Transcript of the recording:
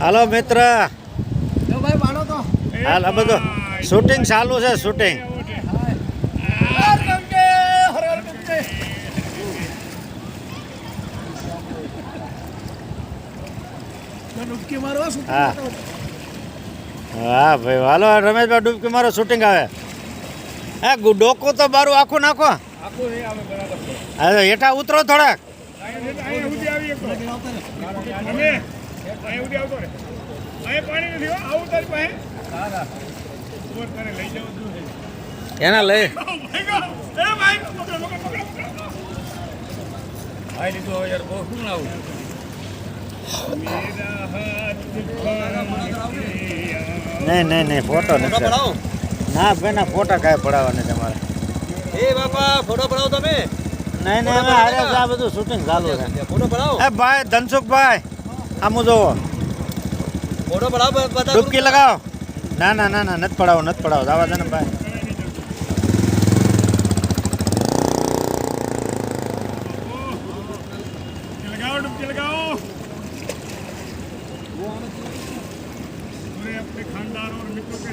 હાલો મિત્ર, હાલ બધું શૂટિંગ ચાલુ છે. શૂટિંગ હા હા ભાઈ, હાલો રમેશભાઈ ડૂબકી મારો. શૂટિંગ આવે. હા, ડોકું તો બારું આખું નાખો. હા, હેઠા ઉતરો થોડાક. એના લઈ નહીં નહીં નહીં, ફોટો નથી. ના ભાઈ ના, ફોટા કાંઈ પડાવવા નથી તમારે. એ બાપા ફોટો પડાવો તમે. નહીં નહીં, અમે હારે છે. આ બધું શૂટિંગ ચાલુ છે. ફોટો પડાવો. એ ભાઈ ધનસુખભાઈ, આમ જોવો. ફોટો પડાવો બધા. ડૂબકી લગાવો. ના ના ના ના, નથી પડાવો, નથી પડાવો. આવા દે ને ભાઈ. डुबकी लगाओ पूरे अपने खानदान और मित्रों के